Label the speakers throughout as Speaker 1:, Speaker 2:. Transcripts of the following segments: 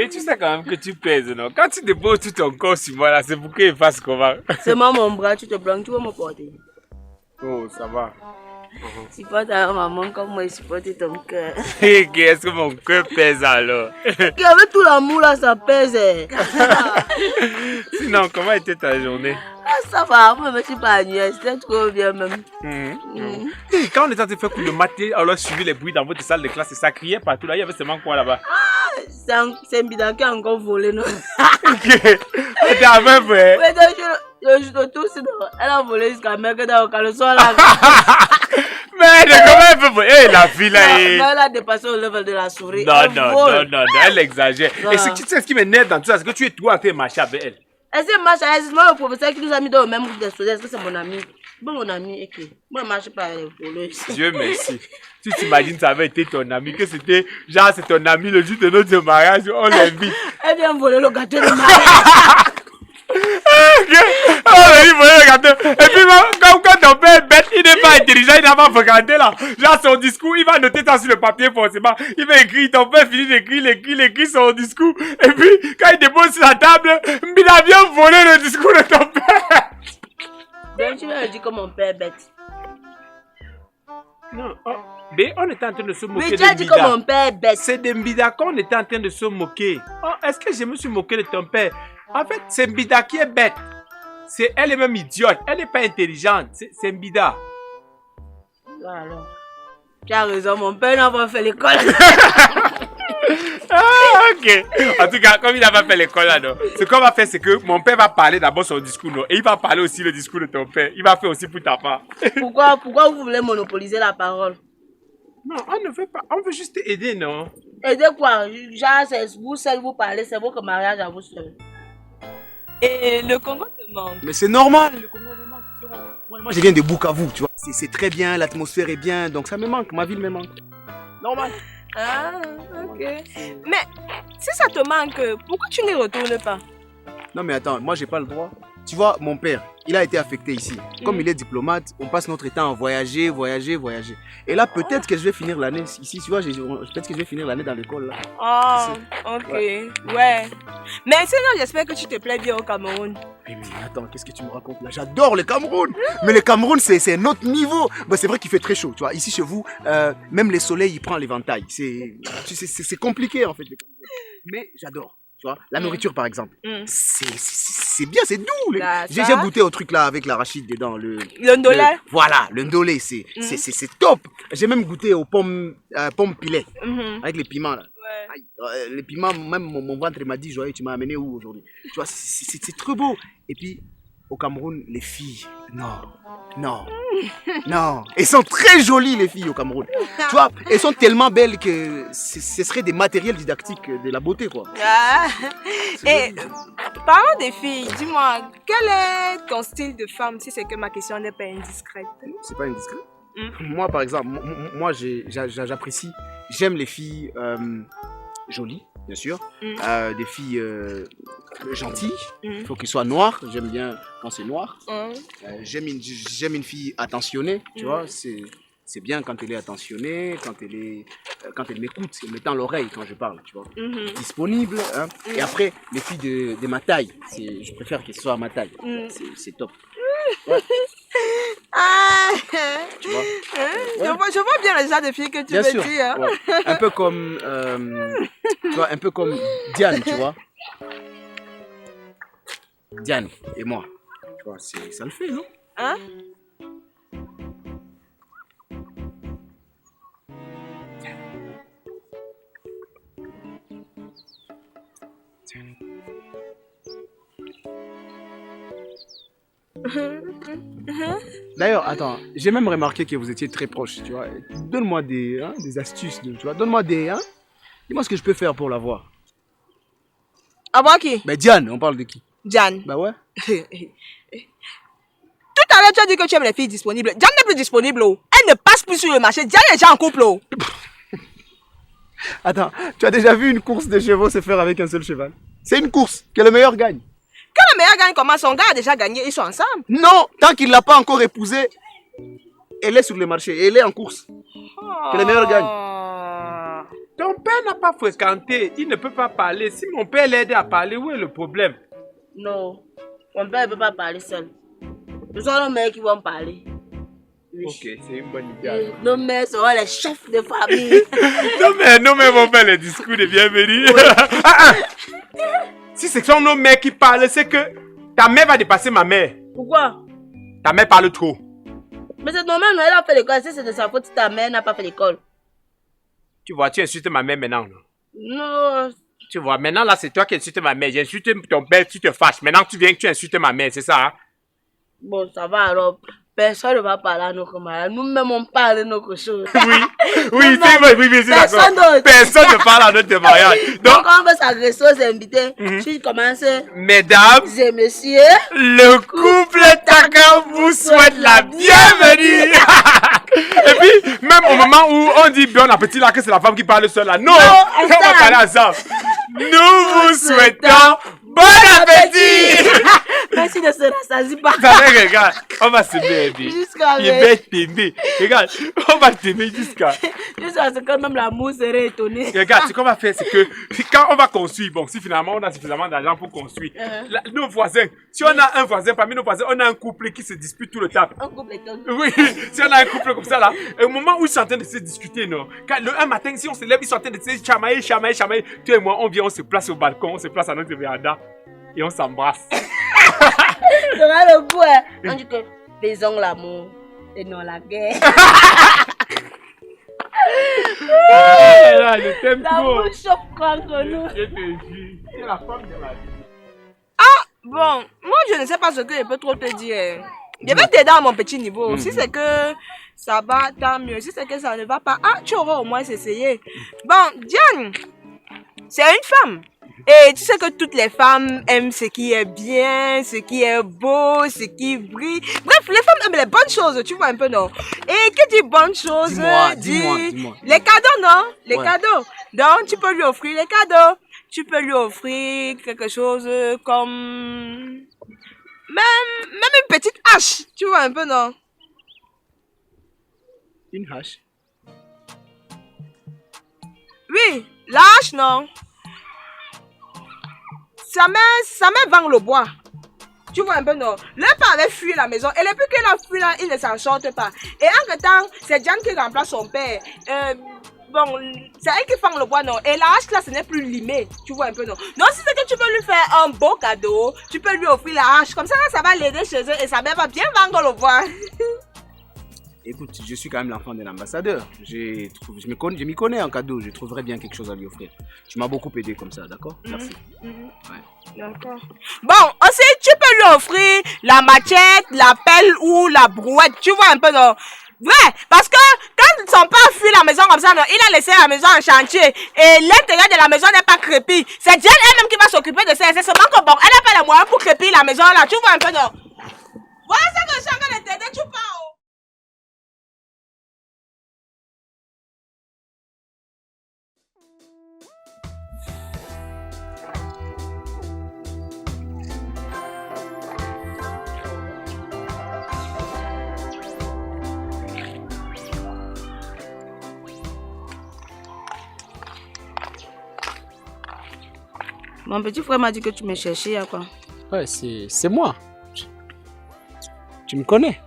Speaker 1: Mais tu sais quand même que tu pèses, non? Quand tu déposes tout ton corps sur moi, là, c'est pour qu'il fasse comment?
Speaker 2: C'est moi mon bras, tu te planques, tu vas me porter.
Speaker 1: Oh, ça va.
Speaker 2: Supporte à maman comme moi, supporte ton cœur.
Speaker 1: Est-ce que mon cœur pèse alors?
Speaker 2: Avec tout l'amour là, ça pèse.
Speaker 1: Sinon, comment était ta journée?
Speaker 2: Ah, ça va, moi je me suis pas annulée, c'était trop bien même.
Speaker 1: Et quand on était en train de faire cours de maths, on a suivi les bruits dans votre salle de classe et ça criait partout là, il y avait seulement quoi là-bas?
Speaker 2: C'est un bidon qui a encore volé, non?
Speaker 1: Ok, t'es avec vrai?
Speaker 2: Ouais, donc je te touche, elle a volé jusqu'à Mecque dans le caleçon là.
Speaker 1: Mais comment elle peut voler? Eh, la fille là,
Speaker 2: Non, elle a dépassé le level de la souris.
Speaker 1: Non, elle exagère. Et tu sais ce qui m'énerve dans tout ça, c'est que tu es toi en train de marcher avec elle.
Speaker 2: Est-ce que marche avec le professeur qui nous a mis dans le même groupe de students? Est-ce que c'est mon ami? Bon, mon ami, et que moi, je ne marche pas avec les voleuses.
Speaker 1: Dieu merci. Tu t'imagines ça avait été ton ami, que c'était genre c'est ton ami le jour de notre mariage, on l'invite.
Speaker 2: Elle vient voler le gâteau de mariage.
Speaker 1: Oh, il voler le gâteau. Et puis quand ton père est bête, il n'est pas intelligent, il n'a pas regardé là. Genre son discours, il va noter ça sur le papier forcément. Il va écrire, ton père finit d'écrire, il écrit son discours. Et puis quand il dépose sur la table, il a bien volé le discours de ton père.
Speaker 2: Donc tu vas me dire que mon père est bête.
Speaker 1: Non, oh, mais on était en train de se moquer
Speaker 2: de Mbida. Mais tu as dit que mon père est bête.
Speaker 1: C'est de Mbida qu'on était en train de se moquer. Oh, est-ce que je me suis moqué de ton père? En fait, c'est Mbida qui est bête. Elle est même idiote. Elle n'est pas intelligente. C'est Mbida.
Speaker 2: Alors, tu as raison, mon père n'a pas fait l'école.
Speaker 1: Ah, ok. En tout cas, comme il n'a pas fait l'école là, non. Ce qu'on va faire, c'est que mon père va parler d'abord son discours, non. Et il va parler aussi le discours de ton père. Il va faire aussi pour ta part.
Speaker 2: Pourquoi vous voulez monopoliser la parole?
Speaker 1: Non, on ne veut pas. On veut juste aider, non.
Speaker 2: Aider quoi? Genre, c'est vous seul, vous parlez, c'est votre mariage à vous seul.
Speaker 3: Et le Congo te manque.
Speaker 4: Mais c'est normal, le Congo me manque. Tu vois. Moi, je viens de Bukavu, tu vois. C'est très bien, l'atmosphère est bien, donc ça me manque, ma ville me manque. Normal.
Speaker 3: Ah, ok. Mais si ça te manque, pourquoi tu n'y retournes pas?
Speaker 4: Non mais attends, moi j'ai pas le droit. Tu vois, mon père, il a été affecté ici. Comme il est diplomate, on passe notre temps à voyager. Et là, peut-être que je vais finir l'année ici, tu vois, peut-être que je vais finir l'année dans l'école là.
Speaker 3: Oh, ok, ouais. Mais sinon, j'espère que tu te plais bien au Cameroun.
Speaker 4: Mais attends, qu'est-ce que tu me racontes là? J'adore le Cameroun. Mais le Cameroun, c'est un autre niveau. Bah, c'est vrai qu'il fait très chaud, tu vois. Ici, chez vous, même le soleil, il prend l'éventail. C'est compliqué en fait, le Cameroun. Mais j'adore. Tu vois, la nourriture par exemple, c'est bien, c'est doux. J'ai goûté au truc là avec l'arachide dedans. Le
Speaker 3: ndolé.
Speaker 4: Voilà, le ndolé, c'est top. J'ai même goûté aux pommes pilées avec les piments là.
Speaker 3: Ouais.
Speaker 4: Aïe, les piments, même mon ventre m'a dit, Joël, tu m'as amené où aujourd'hui? Tu vois, c'est trop beau. Et puis, au Cameroun, les filles, non. Elles sont très jolies, les filles au Cameroun. Tu vois, elles sont tellement belles que ce serait des matériels didactiques de la beauté, quoi.
Speaker 3: Et parlons des filles, dis-moi, quel est ton style de femme, si c'est que ma question n'est pas indiscrète?
Speaker 4: C'est pas indiscret. Moi, par exemple, moi, j'apprécie, j'aime les filles jolies, bien sûr, des filles gentilles, il faut qu'elles soient noires, j'aime bien quand c'est noir. J'aime une fille attentionnée, tu vois, c'est bien quand elle est attentionnée, quand elle m'écoute, elle me tend l'oreille quand je parle, tu vois. Disponible, hein. Et après, les filles de ma taille, je préfère qu'elles soient à ma taille, c'est top. Ouais. Tu vois,
Speaker 3: je vois bien le genre de filles que tu veux dire.
Speaker 4: Ouais. Un peu comme tu vois, un peu comme Diane, tu vois. Diane et moi. Tu vois, ça le fait, non?
Speaker 3: Hein?
Speaker 4: D'ailleurs, attends, j'ai même remarqué que vous étiez très proches, tu vois. Donne-moi des astuces, tu vois. Donne-moi dis-moi ce que je peux faire pour la voir.
Speaker 3: À moi qui?
Speaker 4: Mais Diane, on parle de qui?
Speaker 3: Diane.
Speaker 4: Bah ouais.
Speaker 3: Tout à l'heure, tu as dit que tu aimes les filles disponibles. Diane n'est plus disponible. Oh. Elle ne passe plus sur le marché. Diane est déjà en couple. Oh.
Speaker 4: Attends, tu as déjà vu une course de chevaux se faire avec un seul cheval? C'est une course, que le meilleur gagne.
Speaker 3: Que le meilleur gagne comment? Son gars a déjà gagné, ils sont ensemble.
Speaker 4: Non, tant qu'il ne l'a pas encore épousée, elle est sur le marché, elle est en course. Que le meilleur gagne.
Speaker 1: Ton père n'a pas fréquenté, il ne peut pas parler. Si mon père l'aide à parler, où est le problème?
Speaker 2: Non, mon père ne peut pas parler seul. Ce sont nos mères qui vont parler. Oui.
Speaker 1: Ok, c'est une bonne idée.
Speaker 2: Nos mères seront les chefs de famille.
Speaker 1: Non mais vont faire les discours de bienvenue. Si ce sont nos mères qui parlent, c'est que ta mère va dépasser ma mère.
Speaker 2: Pourquoi?
Speaker 1: Ta mère parle trop.
Speaker 2: Mais c'est normal, elle a fait l'école. Si c'est de sa faute, si ta mère n'a pas fait l'école.
Speaker 1: Tu vois, tu insultes ma mère maintenant.
Speaker 2: Non.
Speaker 1: Tu vois, maintenant là, c'est toi qui insultes ma mère. J'ai insulté ton père, tu te fâches. Maintenant tu viens que tu insultes ma mère, c'est ça? Hein?
Speaker 2: Bon, ça va alors. Personne ne va parler à nos camarades. Nous-mêmes, on parle de nos choses.
Speaker 1: Oui, c'est vrai, oui, c'est d'accord. Personne ne parle à notre mariage.
Speaker 2: Donc, quand on veut s'agresser aux invités, tu commences.
Speaker 1: Mesdames
Speaker 2: et messieurs,
Speaker 1: le couple Taka vous souhaite la bienvenue. Et puis, même au moment où on dit bon appétit là, que c'est la femme qui parle seule là. Non, on va parler ensemble. Nous vous souhaitons bon appétit.
Speaker 2: Merci de se rassasier pas.
Speaker 1: Regarde, on va s'aimer.
Speaker 2: Jusqu'à
Speaker 1: Il va t'aimer. Regarde, on va t'aimer jusqu'à
Speaker 2: ce que même l'amour serait étonné.
Speaker 1: Regarde, ce qu'on va faire, c'est que quand on va construire, bon, si finalement on a suffisamment d'argent pour construire, nos voisins, si on a un voisin, parmi nos voisins, on a un couple qui se dispute tout le temps.
Speaker 2: Un couple étonné.
Speaker 1: Oui, si on a un couple comme ça là, au moment où ils sont en train de se discuter, non, un matin, si on se lève, ils sont en train de se chamailler, toi et moi, on vient, on se place au balcon, on se place à notre véranda et on s'embrasse.
Speaker 2: C'est vrai le coup, hein. On dit que faisons l'amour et non la guerre.
Speaker 1: Je t'aime trop.
Speaker 2: L'amour choque entre nous.
Speaker 1: Je te jure, c'est la femme de ma vie.
Speaker 3: Ah, bon, moi je ne sais pas ce que je peux trop te dire. Je vais t'aider à mon petit niveau. Si c'est que ça va, tant mieux. Si c'est que ça ne va pas, tu auras au moins essayé. Bon, Diane, c'est une femme. Et tu sais que toutes les femmes aiment ce qui est bien, ce qui est beau, ce qui brille. Bref, les femmes aiment les bonnes choses, tu vois un peu, non? Et qui dit bonnes choses,
Speaker 4: Dis-moi.
Speaker 3: Les cadeaux, non? Les
Speaker 4: Ouais.
Speaker 3: cadeaux. Donc, tu peux lui offrir les cadeaux. Tu peux lui offrir quelque chose comme... Même une petite hache, tu vois un peu, non?
Speaker 4: Une hache.
Speaker 3: Oui, la hache, non? Sa mère vend le bois. Tu vois un peu, non? Le père avait fui la maison. Et depuis qu'il a fui là, il ne s'en sorte pas. Et entre temps, c'est Diane qui remplace son père. Bon, c'est elle qui fend le bois, non? Et la hache là, ce n'est plus limé. Tu vois un peu, non? Donc, si c'est que tu peux lui faire un beau cadeau, tu peux lui offrir la hache. Comme ça, là, ça va l'aider chez eux et sa mère va bien vendre le bois.
Speaker 4: Écoute, je suis quand même l'enfant d'un ambassadeur. Je m'y connais en cadeau. Je trouverais bien quelque chose à lui offrir. Tu m'as beaucoup aidé comme ça, d'accord? Merci. Ouais.
Speaker 3: D'accord. Bon, aussi, tu peux lui offrir la machette, la pelle ou la brouette. Tu vois un peu, non? Vrai, parce que quand son père fuit la maison comme ça, non, il a laissé la maison en chantier et l'intérieur de la maison n'est pas crépi. C'est Diane elle-même qui va s'occuper de ça. C'est seulement que bon, elle n'a pas les moyens pour crépir la maison là. Tu vois un peu, non? Voilà ça que je suis en train de t'aider, tu parles.
Speaker 2: Mon petit frère m'a dit que tu me cherchais, à quoi?
Speaker 4: Ouais, c'est moi. Tu me connais?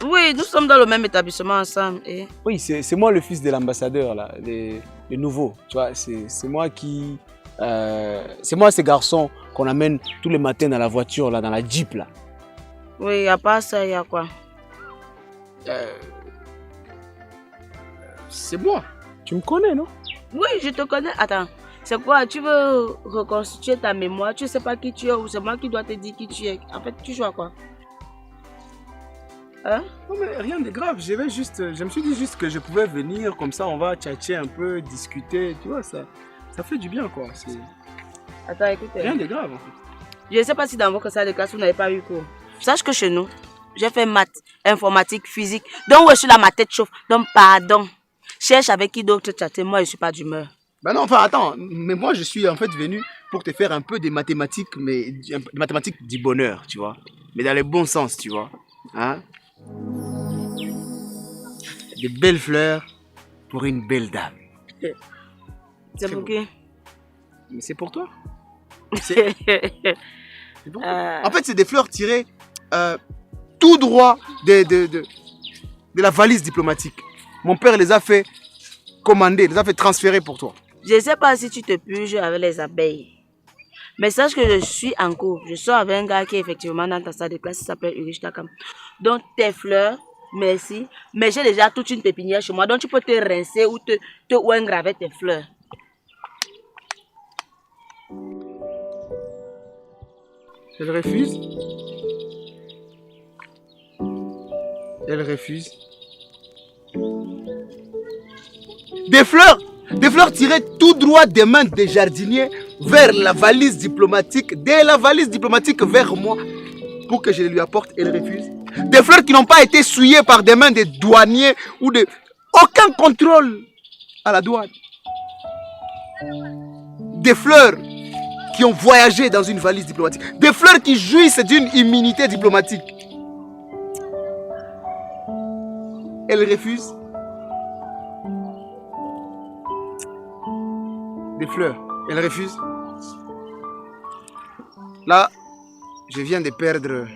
Speaker 2: Oui, nous sommes dans le même établissement ensemble. Et...
Speaker 4: Oui, c'est moi le fils de l'ambassadeur, là, le nouveau. Tu vois, c'est moi qui... c'est moi ce garçon qu'on amène tous les matins dans la voiture, là, dans la Jeep, là.
Speaker 2: Oui, à part ça, il y a quoi?
Speaker 4: C'est moi. Tu me connais, non?
Speaker 2: Oui, je te connais. Attends, c'est quoi? Tu veux reconstituer ta mémoire? Tu ne sais pas qui tu es ou c'est moi qui dois te dire qui tu es? En fait, tu joues à quoi? Hein?
Speaker 4: Non, mais rien de grave. Je me suis dit juste que je pouvais venir, comme ça on va tchatcher un peu, discuter, tu vois, ça fait du bien, quoi.
Speaker 2: Attends, écoute.
Speaker 4: Rien de grave, en fait.
Speaker 2: Je ne sais pas si dans votre salle de classe vous n'avez pas eu cours. Sache que chez nous, j'ai fait maths, informatique, physique. Donc, je suis là, ma tête chauffe. Donc, pardon. Cherche avec qui d'autre chatter. Moi, je ne suis pas d'humeur.
Speaker 4: Ben non, enfin, attends. Mais moi, je suis en fait venu pour te faire un peu des mathématiques, mais des mathématiques du bonheur, tu vois. Mais dans le bon sens, tu vois. Hein? Des belles fleurs pour une belle dame.
Speaker 2: C'est pour qui?
Speaker 4: Mais c'est pour toi. C'est pour toi. En fait, c'est des fleurs tirées tout droit de la valise diplomatique. Mon père les a fait commander, les a fait transférer pour toi.
Speaker 2: Je ne sais pas si tu te puges avec les abeilles. Mais sache que je suis en cours. Je sors avec un gars qui est effectivement dans ta salle de classe. Il s'appelle Ulrich Takam. Donc tes fleurs, merci. Mais j'ai déjà toute une pépinière chez moi. Donc tu peux te rincer ou te oingre avec tes fleurs.
Speaker 4: Elle refuse. Elle refuse. Des fleurs tirées tout droit des mains des jardiniers vers la valise diplomatique, de la valise diplomatique vers moi pour que je les lui apporte. Elle refuse. Des fleurs qui n'ont pas été souillées par des mains des douaniers ou de... Aucun contrôle à la douane. Des fleurs qui ont voyagé dans une valise diplomatique. Des fleurs qui jouissent d'une immunité diplomatique. Elle refuse. Des fleurs. Elle refuse. Là, je viens de perdre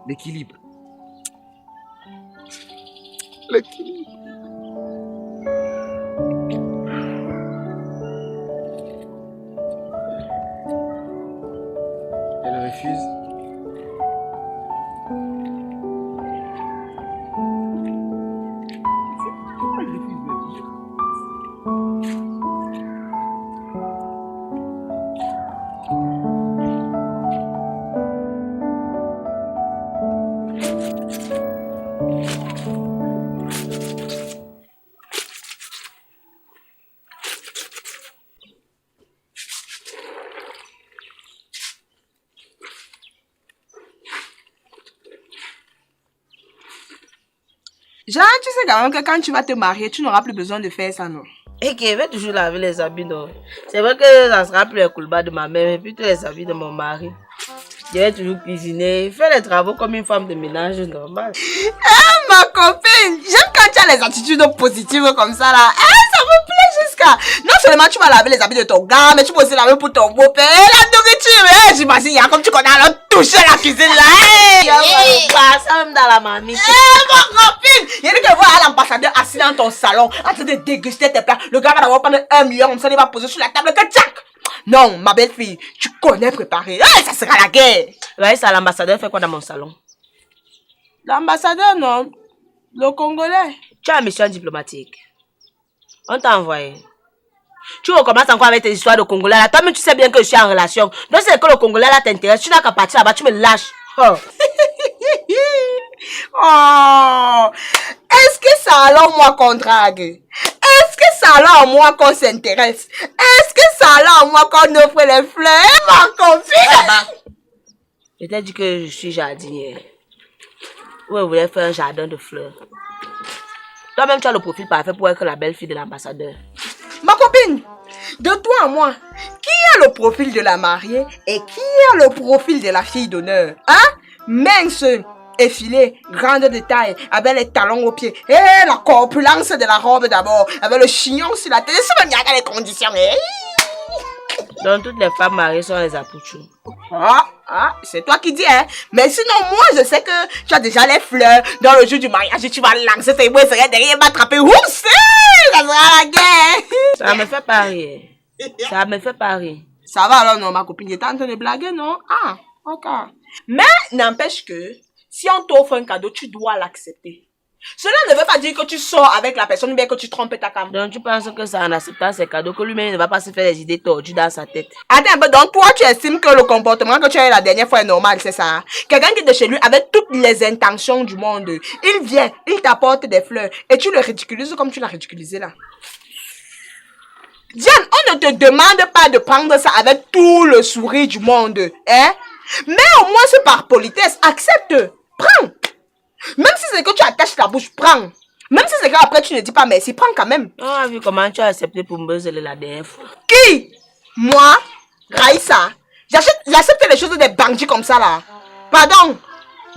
Speaker 4: l'équilibre. L'équilibre. Elle refuse.
Speaker 3: Genre, tu sais quand même que quand tu vas te marier, tu n'auras plus besoin de faire ça, non?
Speaker 2: Et qui va toujours laver les habits, non? C'est vrai que ça sera plus le coulba de ma mère, mais plutôt les habits de mon mari. Je vais toujours cuisiner, faire les travaux comme une femme de ménage normale.
Speaker 3: Ah, ma copine! J'aime quand tu as les attitudes positives comme ça, là. Ça me plaît jusqu'à... Non seulement tu vas laver les habits de ton gars, mais tu peux aussi laver pour ton beau-père. La nourriture, j'imagine, il y a comme tu connais, alors toucher la cuisine, là.
Speaker 2: Ça même dans la mamie.
Speaker 3: Ma copine! Il y a que voir l'ambassadeur assis dans ton salon, en train de déguster tes plats. Le gars va d'abord prendre 1 million, comme ça, il va poser sur la table, que tchac! Non, ma belle-fille, tu connais préparer. Ça sera la guerre.
Speaker 2: Ouais, ça, l'ambassadeur fait quoi dans mon salon?
Speaker 3: L'ambassadeur, non. Le Congolais.
Speaker 2: Tu as une mission diplomatique. On t'a envoyé. Tu recommences encore avec tes histoires de Congolais là. Toi-même, tu sais bien que je suis en relation. Donc, c'est que le Congolais là t'intéresse. Tu n'as qu'à partir là-bas, tu me lâches. Oh.
Speaker 3: Oh. Est-ce que ça alors moi qu'on drague? Est-ce que ça alors moi qu'on s'intéresse? Est-ce que ça alors moi qu'on offre les fleurs? Ma copine!
Speaker 2: Je t'ai dit que je suis jardinière. Ouais, vous voulez faire un jardin de fleurs. Toi-même, tu as le profil parfait pour être la belle-fille de l'ambassadeur.
Speaker 3: Ma copine, de toi à moi, qui a le profil de la mariée et qui a le profil de la fille d'honneur? Hein? Mince, effilée, grande de taille, avec les talons aux pieds, et la corpulence de la robe d'abord, avec le chignon sur la tête, c'est même les conditions.
Speaker 2: Donc, toutes les femmes mariées sont les apouchous.
Speaker 3: C'est toi qui dis, hein. Mais sinon, moi, je sais que tu as déjà les fleurs. Dans le jour du mariage, tu vas lancer tes bouées, derrière, m'attraper. Ouh, ça sera la guerre.
Speaker 2: Ça me fait pas rire. Ça me fait pas rire.
Speaker 3: Ça va alors, non, ma copine, j'étais en train de blaguer, non? Ah, ok. Mais, n'empêche que, si on t'offre un cadeau, tu dois l'accepter. Cela ne veut pas dire que tu sors avec la personne, mais que tu trompes ta caméra.
Speaker 2: Donc tu penses que c'est en acceptant ces cadeaux que lui-même ne va pas se faire des idées tordues dans sa tête.
Speaker 3: Attends un peu, donc toi tu estimes que le comportement que tu as eu la dernière fois est normal, c'est ça? Quelqu'un qui est de chez lui avec toutes les intentions du monde, il vient, il t'apporte des fleurs et tu le ridiculises comme tu l'as ridiculisé là. Diane, on ne te demande pas de prendre ça avec tout le sourire du monde, hein? Mais au moins c'est par politesse, accepte, prends. Même si c'est que tu attaches la bouche, prends. Même si c'est qu'après tu ne dis pas merci, prends quand même.
Speaker 2: On a vu comment tu as accepté pour me buzzer la dernière fois.
Speaker 3: Qui? Moi? Raïssa? J'accepte les choses des bandits comme ça là. Pardon?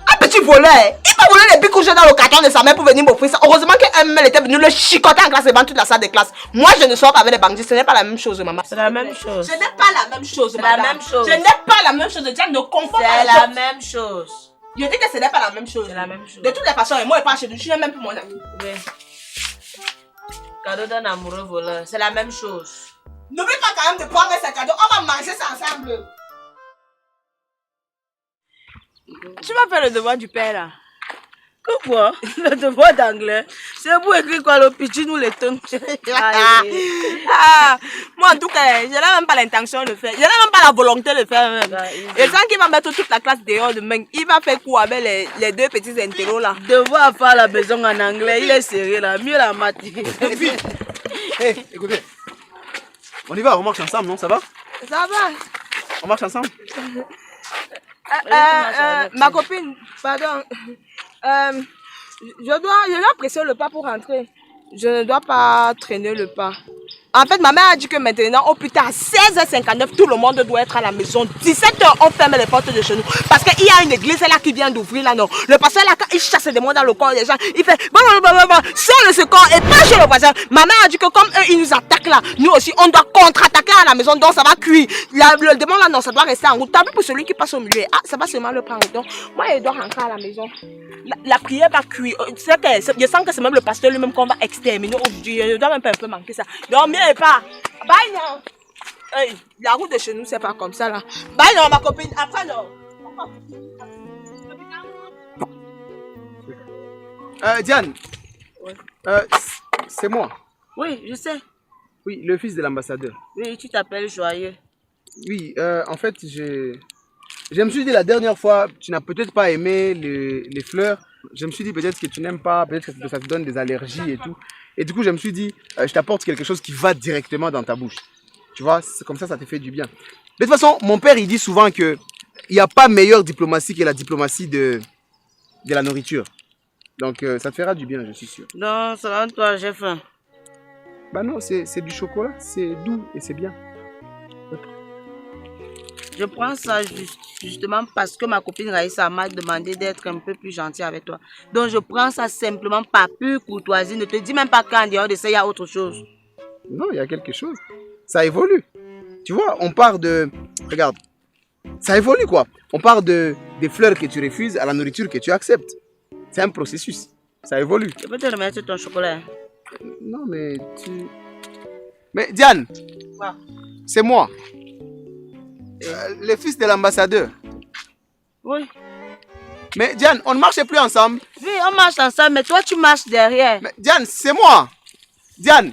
Speaker 3: Un petit voleur. Il m'a volé les bics rouges dans le carton de sa mère pour venir m'offrir ça. Heureusement qu'elle était venue le chicoter en classe devant toute la salle de classe. Moi, je ne sors pas avec les bandits. Ce n'est pas la même chose, maman.
Speaker 2: C'est la même chose.
Speaker 3: Ce n'est pas la même chose,
Speaker 2: C'est
Speaker 3: madame.
Speaker 2: la même chose.
Speaker 3: Ce n'est pas la même chose. Diane, ne confonds pas
Speaker 2: C'est
Speaker 3: les
Speaker 2: la
Speaker 3: choses.
Speaker 2: même chose.
Speaker 3: Je dis que ce n'est pas la même chose.
Speaker 2: C'est la même chose.
Speaker 3: De toutes les façons, moi, je pas chez lui. Je suis même plus mon ami.
Speaker 2: Oui. Cadeau d'un amoureux voleur. C'est la même chose.
Speaker 3: N'oublie pas quand même de prendre ces cadeaux. On va manger ça ensemble. Tu vas faire le devoir du père là.
Speaker 2: Que quoi? Le devoir d'anglais. C'est pour écrire quoi, le pitchy ou les tonnes.
Speaker 3: Moi en tout cas, je n'ai même pas l'intention de le faire. Je n'ai même pas la volonté de le faire même. Et sans qu'il va mettre toute la classe dehors demain, il va faire quoi avec les deux petits intellos là.
Speaker 2: Devoir faire la maison en anglais, il est sérieux là. Mieux la matinée.
Speaker 4: Hey, écoutez. On y va, on marche ensemble, non? Ça va?
Speaker 3: Ça va.
Speaker 4: On marche ensemble?
Speaker 3: Ma copine, pardon. Je dois presser le pas pour rentrer. Je ne dois pas traîner le pas. En fait, ma mère a dit que maintenant, au plus tard, 16h59, tout le monde doit être à la maison. 17h, on ferme les portes de chez nous. Parce qu'il y a une église là qui vient d'ouvrir là, non. Le pasteur là, quand il chasse des mots dans le corps des gens, il fait sur le secours et pas chez le voisin. Ma mère a dit que comme eux, ils nous attaquent là, nous aussi, on doit contre-attaquer à la maison, donc ça va cuire. Le démon là, non, ça doit rester en route. T'as vu pour celui qui passe au milieu, ah, ça va seulement le prendre. Donc, moi, je dois rentrer à la maison. La prière va cuire. Je sens que c'est même le pasteur lui-même qu'on va exterminer aujourd'hui. Je dois même pas un peu manquer ça. Donc, mieux pas. Bye, non. Hey, la route de chez nous, c'est pas comme ça, là. Bye, non, ma copine. Après, non.
Speaker 4: Diane.
Speaker 2: Ouais.
Speaker 4: C'est moi.
Speaker 2: Oui, je sais.
Speaker 4: Oui, le fils de l'ambassadeur.
Speaker 2: Oui, tu t'appelles Joyeux.
Speaker 4: Oui, en fait, je me suis dit la dernière fois, tu n'as peut-être pas aimé les fleurs. Je me suis dit peut-être que tu n'aimes pas, peut-être que ça te donne des allergies et tout. Et du coup, je me suis dit, je t'apporte quelque chose qui va directement dans ta bouche. Tu vois, c'est comme ça te fait du bien. De toute façon, mon père, il dit souvent qu'il n'y a pas meilleure diplomatie que la diplomatie de la nourriture. Donc, ça te fera du bien, je suis sûr.
Speaker 2: Non, selon toi, j'ai faim.
Speaker 4: Bah non, c'est du chocolat, c'est doux et c'est bien.
Speaker 2: Je prends ça justement parce que ma copine Raïssa m'a demandé d'être un peu plus gentille avec toi. Donc je prends ça simplement par pure courtoisie. Ne te dis même pas qu'en dehors de ça, il y a autre chose.
Speaker 4: Non, il y a quelque chose. Ça évolue. Tu vois, on part de... Regarde, ça évolue quoi. On part des fleurs que tu refuses à la nourriture que tu acceptes. C'est un processus. Ça évolue.
Speaker 2: Je peux te remettre ton chocolat.
Speaker 4: Non, mais tu... Mais Diane,
Speaker 2: Quoi?
Speaker 4: c'est moi. Le fils de l'ambassadeur.
Speaker 2: Oui.
Speaker 4: Mais Diane, on ne marche plus ensemble.
Speaker 2: Oui, on marche ensemble, mais toi tu marches derrière.
Speaker 4: Mais Diane, c'est moi. Diane,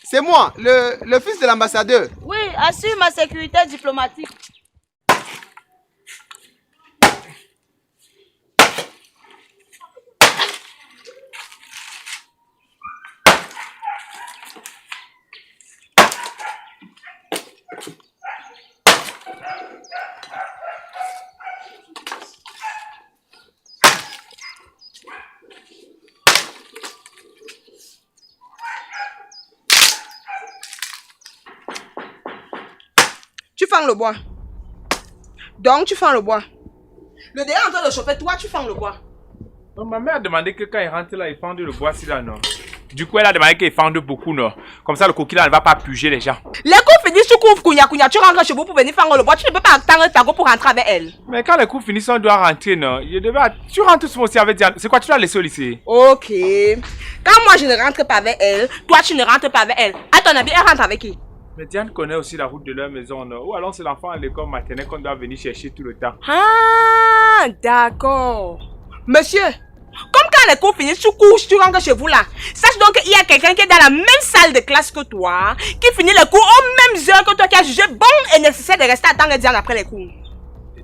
Speaker 4: c'est moi, le fils de l'ambassadeur.
Speaker 2: Oui, assure ma sécurité diplomatique.
Speaker 3: Tu fends le bois. Donc, tu fends le bois. Le derrière est en train de chauffer, toi, tu fends le bois.
Speaker 1: Donc, ma mère a demandé que quand il rentre là, il fende le bois si là, non. Du coup, elle a demandé qu'il fende beaucoup, non. Comme ça, le coquille là ne va pas puger les gens.
Speaker 3: Les cours finissent, tu couvres Kounia. Tu rentres chez vous pour venir fendre le bois. Tu ne peux pas attendre ta go pour rentrer avec elle.
Speaker 1: Mais quand les cours finissent, on doit rentrer, non. Tu rentres souvent aussi avec Diane. C'est quoi, tu l'as laissé au lycée?
Speaker 3: Ok. Quand moi, je ne rentre pas avec elle, toi, tu ne rentres pas avec elle. À ton avis, elle rentre avec qui?
Speaker 1: Mais Diane connaît aussi la route de leur maison, non. Ou alors c'est l'enfant à l'école maternelle qu'on doit venir chercher tout le temps.
Speaker 3: Ah, d'accord. Monsieur, comme quand les cours finissent, tu couches, tu rentres chez vous là. Sache donc qu'il y a quelqu'un qui est dans la même salle de classe que toi, qui finit les cours aux mêmes heures que toi, qui a jugé bon et nécessaire de rester attendre Diane après les cours.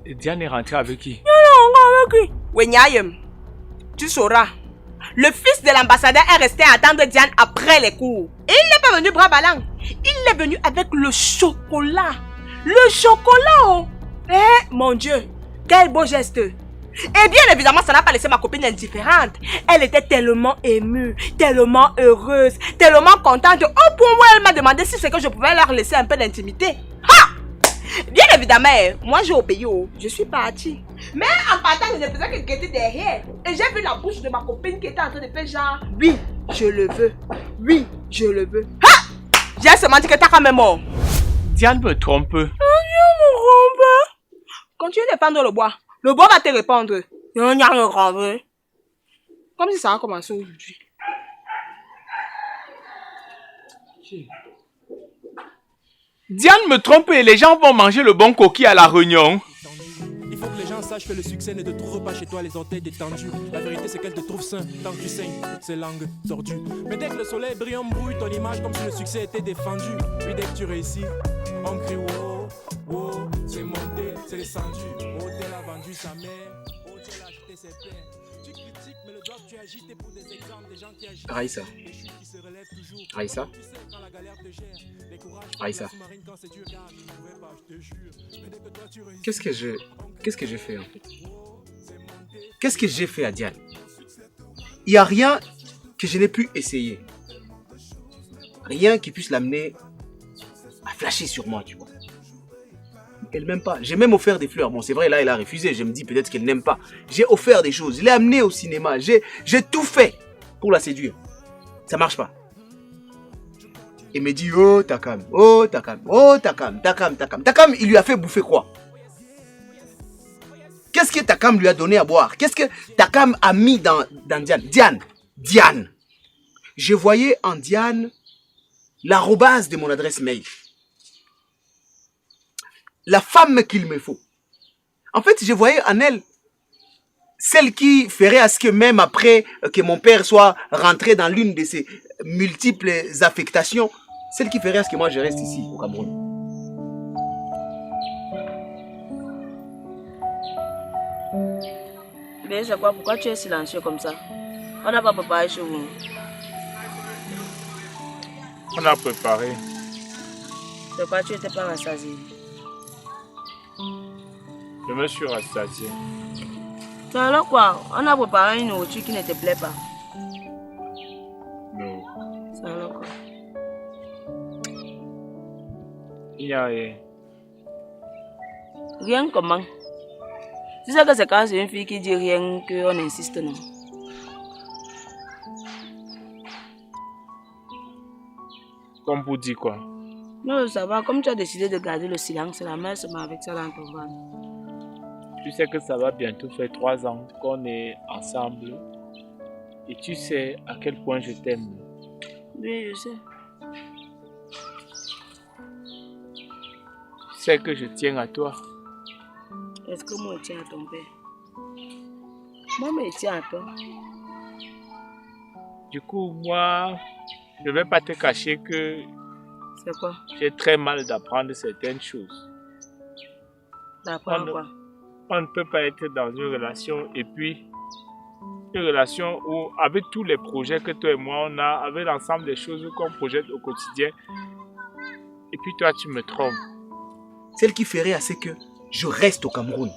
Speaker 1: Et Diane est rentrée avec qui?
Speaker 3: Non, avec qui? Wenyayem, tu sauras. Le fils de l'ambassadeur est resté à attendre Diane après les cours. Et il n'est pas venu bras ballants. Il est venu avec le chocolat. Le chocolat, oh. Eh, mon Dieu, quel beau geste. Et bien évidemment, ça n'a pas laissé ma copine indifférente. Elle était tellement émue, tellement heureuse, tellement contente. Au point où elle m'a demandé si c'est que je pouvais leur laisser un peu d'intimité. Ha! Bien évidemment, moi j'ai obéi. Je suis partie. Mais en partant, je ne faisais que guetter derrière. Et j'ai vu la bouche de ma copine qui était en train de faire genre, oui, je le veux. Oui, je le veux. Ha! J'ai seulement dit que ta femme est morte.
Speaker 1: Diane me trompe.
Speaker 3: Continue de prendre le bois. Le bois va te répondre. Comme si ça a commencé aujourd'hui.
Speaker 1: Diane me trompe et les gens vont manger le bon coquille à la réunion.
Speaker 5: Il faut que les gens sachent que le succès ne te trouve pas chez toi les orteils détendus. La vérité c'est qu'elle te trouve sain tant que tu saignes toutes ces langues tordues. Mais dès que le soleil brille, on brouille ton image comme si le succès était défendu. Puis dès que tu réussis, on crie wow, wow, c'est monté, c'est descendu. Oh, tel a vendu sa mère, oh, tel a acheté ses pères. Tu critiques, mais le doigt que tu agites pour des exemples des gens qui agissent.
Speaker 4: Raïssa. Raïssa. Raïssa. Qu'est-ce que j'ai fait en fait? Qu'est-ce que j'ai fait à Diane? Il n'y a rien que je n'ai pu essayer. Rien qui puisse l'amener à flasher sur moi, tu vois. Elle m'aime pas. J'ai même offert des fleurs. Bon, c'est vrai, là, elle a refusé. Je me dis peut-être qu'elle n'aime pas. J'ai offert des choses. Je l'ai amenée au cinéma. J'ai tout fait pour la séduire. Ça marche pas. Il me dit, oh, Takam, oh, Takam, oh, Takam, Takam, Takam. Takam, il lui a fait bouffer quoi? Qu'est-ce que Takam lui a donné à boire? Qu'est-ce que Takam a mis dans Diane? Diane. Je voyais en Diane l'arrobase de mon adresse mail. La femme qu'il me faut. En fait, je voyais en elle celle qui ferait à ce que même après que mon père soit rentré dans l'une de ses multiples affectations, celle qui ferait à ce que moi je reste ici au Cameroun.
Speaker 2: Mais c'est quoi? Pourquoi tu es silencieux comme ça? On n'a pas préparé chez vous.
Speaker 1: On a préparé.
Speaker 2: C'est quoi? Tu n'étais pas rassasié?
Speaker 1: Je me suis rassasié.
Speaker 2: C'est alors quoi? On a préparé une nourriture qui ne te plaît pas.
Speaker 1: Non.
Speaker 2: C'est alors quoi?
Speaker 1: Il n'y a rien.
Speaker 2: Rien comment? Tu sais que c'est quand c'est une fille qui dit rien qu'on insiste, non?
Speaker 1: Comme vous dites quoi?
Speaker 2: Non, ça va. Comme tu as décidé de garder le silence, la mère se met avec ça dans ton ventre.
Speaker 1: Tu sais que ça va bientôt faire 3 ans qu'on est ensemble. Et tu sais à quel point je t'aime.
Speaker 2: Oui, je sais.
Speaker 1: Tu sais que je tiens à toi.
Speaker 2: Est-ce que moi, je tiens à ton père? Moi, je tiens à toi.
Speaker 1: Du coup, moi, je ne vais pas te cacher que
Speaker 2: C'est quoi?
Speaker 1: j'ai très mal d'apprendre certaines choses.
Speaker 2: D'apprendre quoi?
Speaker 1: On ne peut pas être dans une relation et puis une relation où, avec tous les projets que toi et moi on a, avec l'ensemble des choses qu'on projette au quotidien, et puis toi tu me trompes.
Speaker 4: Celle qui ferait à ce que je reste au Cameroun,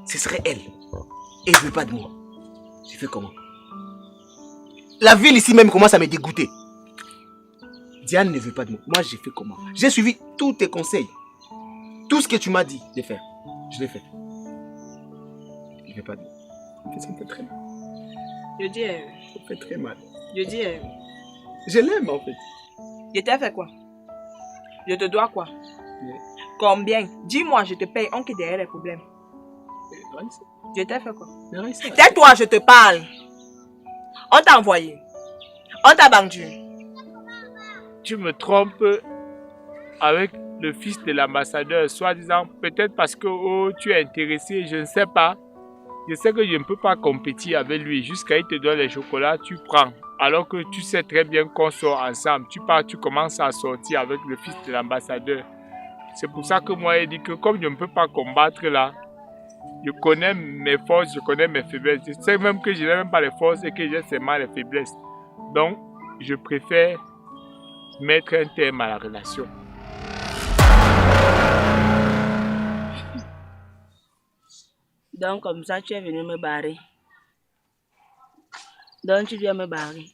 Speaker 4: ce serait elle. Et elle ne veut pas de moi. Je fais comment? La ville ici même commence à me dégoûter. Diane ne veut pas de moi. Moi, j'ai fait comment? J'ai suivi tous tes conseils. Tout ce que tu m'as dit de faire, je l'ai fait. Elle ne veut pas de moi. En fait, ça me fait très mal.
Speaker 3: Je dis,
Speaker 4: Ça me fait très mal.
Speaker 3: je dis,
Speaker 4: Je l'aime en fait.
Speaker 3: je t'ai fait quoi? Je te dois quoi?
Speaker 4: Mais,
Speaker 3: Combien? Dis-moi, je te paye. On quitte derrière les problèmes.
Speaker 4: Raïssa,
Speaker 3: Je t'ai fait quoi?
Speaker 4: Raïssa.
Speaker 3: Tais-toi, je te parle. On t'a envoyé. On t'a vendu.
Speaker 1: Tu me trompes avec le fils de l'ambassadeur, soi-disant, peut-être parce que oh, tu es intéressé, je ne sais pas. Je sais que je ne peux pas compétir avec lui. Jusqu'à il te donne les chocolats, tu prends. Alors que tu sais très bien qu'on sort ensemble. Tu pars, tu commences à sortir avec le fils de l'ambassadeur. C'est pour ça que moi, j'ai dit que comme je ne peux pas combattre là, je connais mes forces, je connais mes faiblesses. Je sais même que je n'ai même pas les forces et que j'ai seulement les faiblesses. Donc, je préfère mettre un terme à la relation.
Speaker 2: Donc, comme ça, tu es venu me barrer. Donc, tu viens me barrer.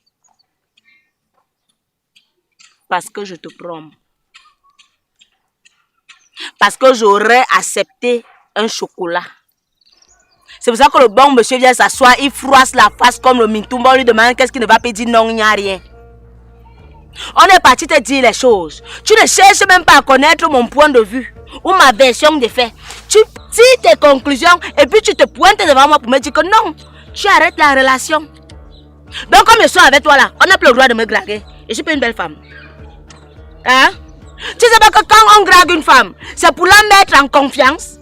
Speaker 2: Parce que je te promets. parce que j'aurais accepté un chocolat. C'est pour ça que le bon monsieur vient s'asseoir, il froisse la face comme le mintumba, on lui demande qu'est-ce qu'il ne va pas dire, non, il n'y a rien. On est parti te dire les choses. Tu ne cherches même pas à connaître mon point de vue ou ma version des faits. Tu tires tes conclusions et puis tu te pointes devant moi pour me dire que non, tu arrêtes la relation. Donc comme je suis avec toi là, on n'a plus le droit de me draguer. Je suis pas une belle femme. Hein? Tu sais pas que quand on drague une femme, c'est pour la mettre en confiance.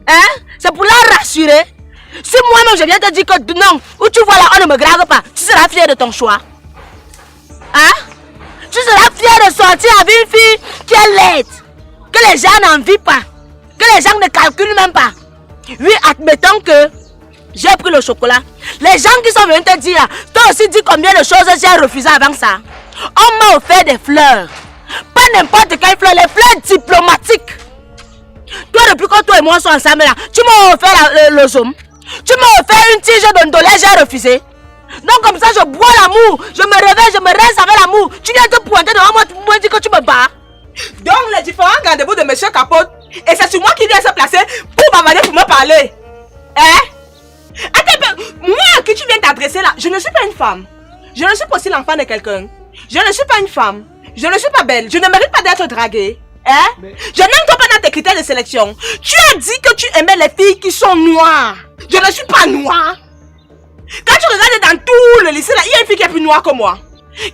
Speaker 2: Hein? C'est pour la rassurer. Si moi-même je viens te dire que non, où tu vois là, on ne me drague pas, tu seras fier de ton choix. Hein? Tu seras fier de sortir avec une fille qui est laide, que les gens n'envient pas, que les gens ne calculent même pas. Oui, admettons que j'ai pris le chocolat. Les gens qui sont venus te dire, toi aussi dis combien de choses j'ai refusé avant ça. On m'a offert des fleurs. Pas n'importe quelle fleur, les fleurs diplomatiques. Toi, depuis que toi et moi sommes ensemble là, tu m'as offert le zoom. Tu m'as offert une tige d'ondolé, j'ai refusé. Donc comme ça, je bois l'amour, je me réveille, je me reste avec l'amour. Tu viens te pointer devant moi pour me dire que tu me bats.
Speaker 3: Donc les différents garde-boue de monsieur Capote, et c'est sur moi qui viens se placer pour m'avaler, pour me parler. Hein? Attends, moi à qui tu viens t'adresser là, je ne suis pas une femme. Je ne suis pas aussi l'enfant de quelqu'un. Je ne suis pas une femme. Je ne suis pas belle. Je ne mérite pas d'être draguée. Hein? Je n'aime pas dans tes critères de sélection. Tu as dit que tu aimais les filles qui sont noires. Je ne suis pas noire. Quand tu regardes dans tout le lycée là, il y a une fille qui est plus noire que moi.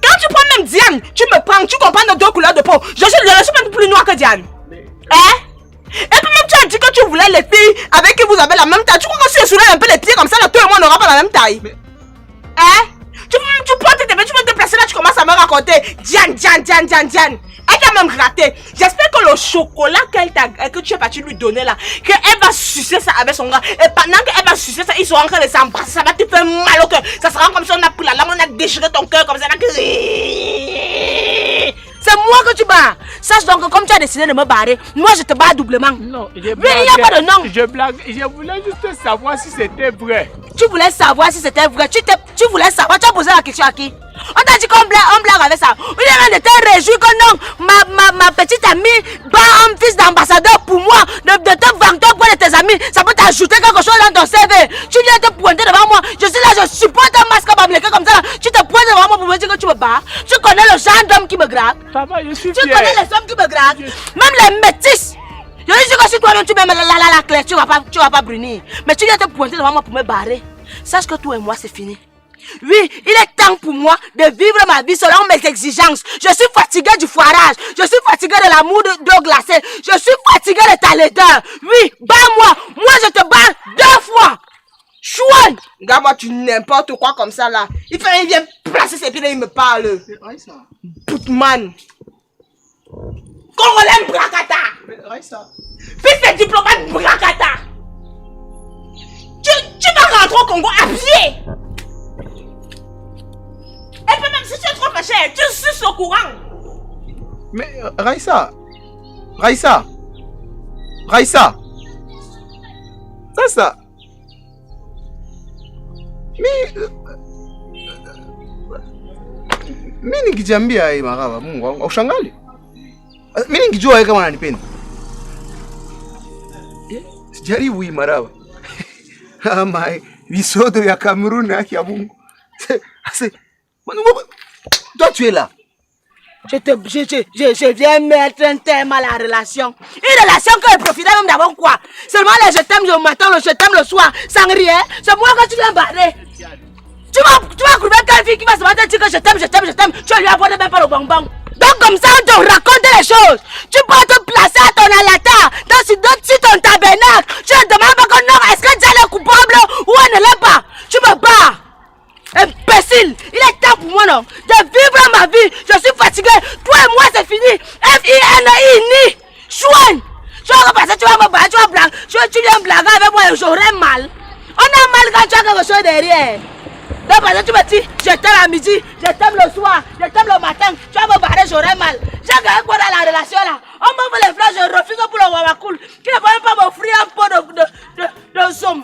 Speaker 3: Quand tu prends même Diane, tu me prends, tu comprends nos deux couleurs de peau. Je ne suis même plus noire que Diane. Hein? Et puis même tu as dit que tu voulais les filles avec qui vous avez la même taille. Tu crois que si je soulève un peu les pieds comme ça, là, toi et moi on n'aura pas la même taille. Hein? Tu prends tes bébés, tu veux te placer là, tu commences à me raconter Diane. Elle t'a même raté. J'espère que le chocolat que tu es parti lui donner là, qu'elle va sucer ça avec son gars. Et pendant qu'elle va sucer ça, ils sont en train de s'embrasser. Ça va te faire mal au cœur. Ça sera comme si on a pris la lame, on a déchiré ton cœur comme ça. C'est moi que tu bats. Sache donc que comme tu as décidé de me barrer, moi je te bats doublement.
Speaker 1: Non,
Speaker 2: oui, il n'y a pas de non.
Speaker 1: Je blague. Je voulais juste savoir si c'était vrai.
Speaker 2: Tu voulais savoir si c'était vrai. Tu voulais savoir. Tu as posé la question à qui? On t'a dit qu'on blague avec ça. On est de te réjouir que non. Ma petite amie bat un fils d'ambassadeur pour moi. De te vanter auprès de tes amis. Ça peut t'ajouter quelque chose dans ton CV. Tu viens te pointer devant moi. Je suis là, je supporte un masque à m'appliquer comme ça. Tu te pointes devant moi pour me dire que tu me bats. Tu connais le genre d'homme qui me gratte.
Speaker 1: Papa, je suis
Speaker 2: Tu
Speaker 1: fier.
Speaker 2: connais les hommes qui me grattent. Même les métis. Je dis que si toi-même tu mets la clé, tu vas pas brunir. Mais tu viens te pointer devant moi pour me barrer. Sache que toi et moi c'est fini. Oui, il est temps pour moi de vivre ma vie selon mes exigences. Je suis fatigué du foirage. Je suis fatigué de l'amour d'eau glacée. Je suis fatigué de ta laideur. Oui, bats-moi. Moi je te bats 2 fois. Chouane.
Speaker 3: Regarde moi tu n'importe quoi comme ça là. Il vient placer ses pieds et il me parle. Putman. Congolais Brakata. Fils de diplomate Brakata. Tu vas rentrer au Congo à pied. Et puis même si tu es trop fâché, tu suces au courant.
Speaker 4: Mais Raïssa. Ça. Mimi nikijambia hii maraba Mungu wangu ushangali. Mimi nikijua wewe kama unanipenda. Sijaribu hii maraba. Ama visodo ya Cameroun haki ya Mungu. Toi tu es là.
Speaker 2: Je viens mettre un terme à la relation. Une relation que je profite même d'avoir quoi? Seulement le je t'aime le matin, le je t'aime le soir, sans rien. C'est moi que tu viens barrer. Tu vas trouver quelle fille qui va se mettre à dire que je t'aime. Tu vas lui apporter même pas le bonbon. Donc comme ça on te raconte les choses. Tu peux te placer à ton alata, dans ton tabernacle. Tu ne demandes pas que non, est-ce que Dieu est coupable ou elle ne l'est pas? Tu me bats. Imbécile, il est temps pour moi non de vivre ma vie. Je suis fatigué. Toi et moi c'est fini. F-I-N-I-N-I. Chouane. Tu vas repasser, tu vas me battre, tu vas blaguer. Tu viens blaguer avec moi et j'aurai mal. On a mal quand tu as quelque chose derrière. Donc parce que tu me dis, je t'aime à midi, je t'aime le soir, je t'aime le matin. Tu vas me barrer, j'aurai mal. J'ai gagné quoi dans la relation là? On m'offre les fleurs, je refuse pour le Wawakoul. Qui ne peut même pas m'offrir un pot de somme.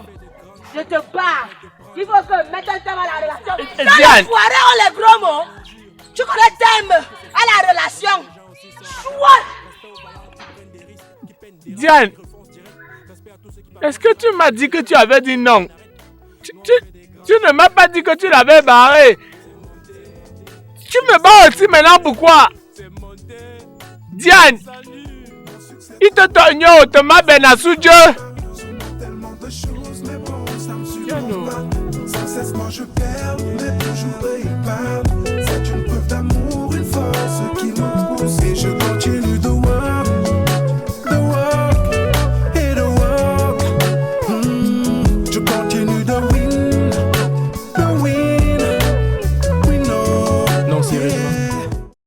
Speaker 2: Je te bats. Il faut que mettre un thème à la relation. Dans les foirés, on les gros mots. Tu connais thème à la relation. Chouette.
Speaker 1: Diane, est-ce que tu m'as dit que tu avais dit non? Tu ne m'as pas dit que tu l'avais barré. Tu me bats aussi maintenant, pourquoi? Diane, il te tonneau, te m'a ben à sous Dieu.
Speaker 6: Sans cesse moi je perds, mais toujours il parle. C'est une preuve d'amour, une force qui me